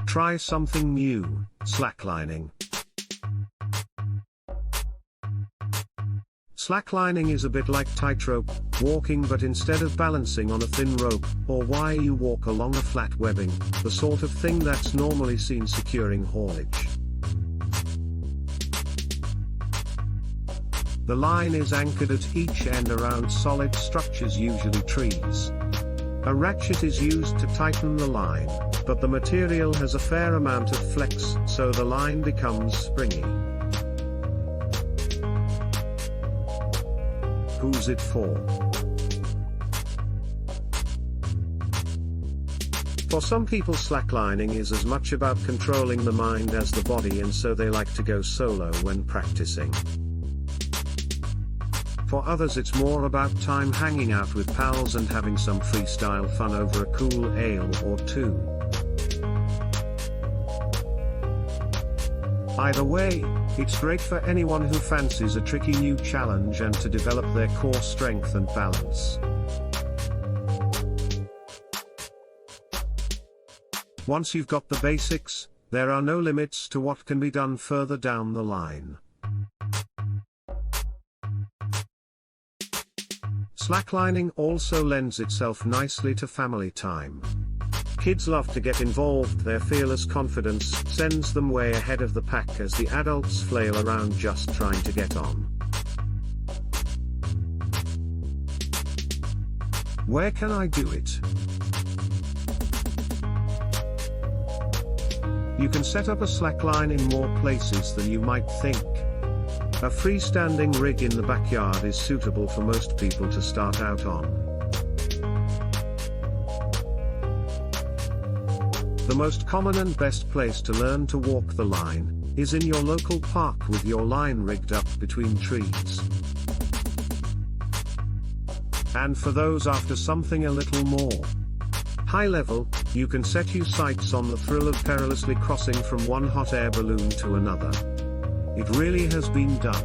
Try something new, slacklining. Slacklining is a bit like tightrope walking, but instead of balancing on a thin rope or wire you walk along a flat webbing, the sort of thing that's normally seen securing haulage. The line is anchored at each end around solid structures, usually trees. A ratchet is used to tighten the line, but the material has a fair amount of flex, so the line becomes springy. Who's it for? For some people, slacklining is as much about controlling the mind as the body, and so they like to go solo when practicing. For others, it's more about time hanging out with pals and having some freestyle fun over a cool ale or two. Either way, it's great for anyone who fancies a tricky new challenge and to develop their core strength and balance. Once you've got the basics, there are no limits to what can be done further down the line. Slacklining also lends itself nicely to family time. Kids love to get involved. Their fearless confidence sends them way ahead of the pack as the adults flail around just trying to get on. Where can I do it? You can set up a slackline in more places than you might think. A freestanding rig in the backyard is suitable for most people to start out on. The most common and best place to learn to walk the line is in your local park with your line rigged up between trees. And for those after something a little more high level, you can set your sights on the thrill of perilously crossing from one hot air balloon to another. It really has been done.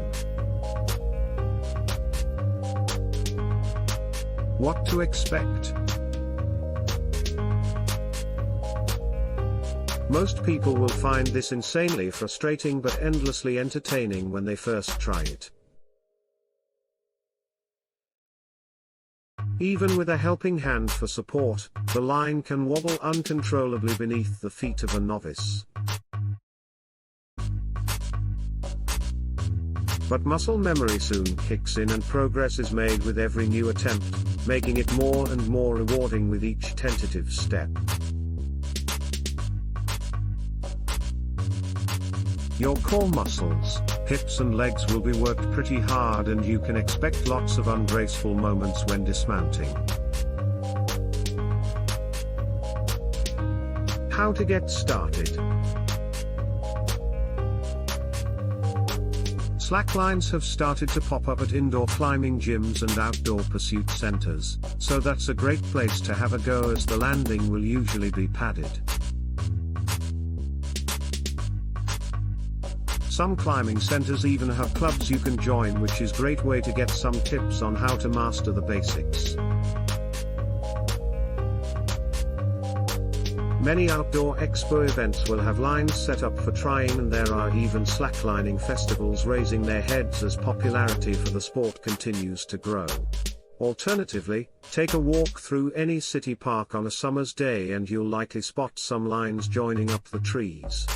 What to expect? Most people will find this insanely frustrating but endlessly entertaining when they first try it. Even with a helping hand for support, the line can wobble uncontrollably beneath the feet of a novice. But muscle memory soon kicks in and progress is made with every new attempt, making it more and more rewarding with each tentative step. Your core muscles, hips and legs will be worked pretty hard, and you can expect lots of ungraceful moments when dismounting. How to get started? Slacklines have started to pop up at indoor climbing gyms and outdoor pursuit centers, so that's a great place to have a go, as the landing will usually be padded. Some climbing centers even have clubs you can join, which is a great way to get some tips on how to master the basics. Many outdoor expo events will have lines set up for trying, and there are even slacklining festivals raising their heads as popularity for the sport continues to grow. Alternatively, take a walk through any city park on a summer's day and you'll likely spot some lines joining up the trees.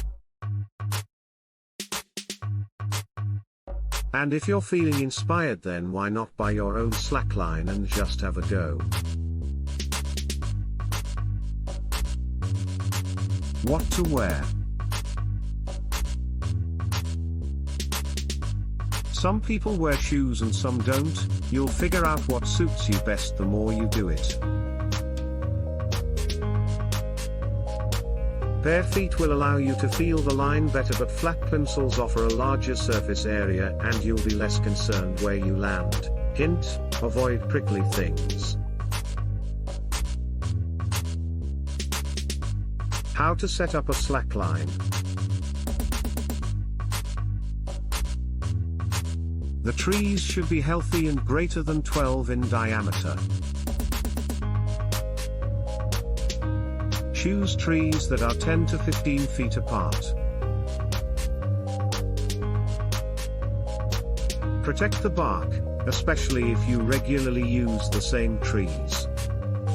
And if you're feeling inspired, then why not buy your own slackline and just have a go? What to wear? Some people wear shoes and some don't. You'll figure out what suits you best the more you do it. Bare feet will allow you to feel the line better, but flat plimsolls offer a larger surface area and you'll be less concerned where you land. Hint: avoid prickly things. How to set up a slackline. The trees should be healthy and greater than 12 in diameter. Choose trees that are 10 to 15 feet apart. Protect the bark, especially if you regularly use the same trees.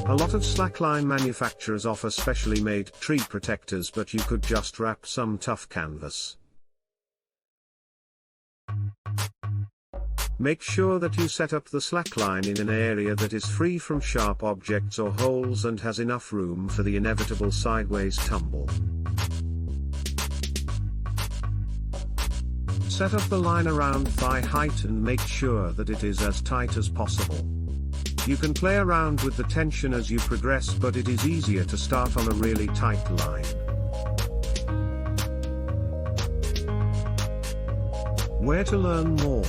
A lot of slackline manufacturers offer specially made tree protectors, but you could just wrap some tough canvas. Make sure that you set up the slackline in an area that is free from sharp objects or holes and has enough room for the inevitable sideways tumble. Set up the line around thigh height and make sure that it is as tight as possible. You can play around with the tension as you progress, but it is easier to start on a really tight line. Where to learn more?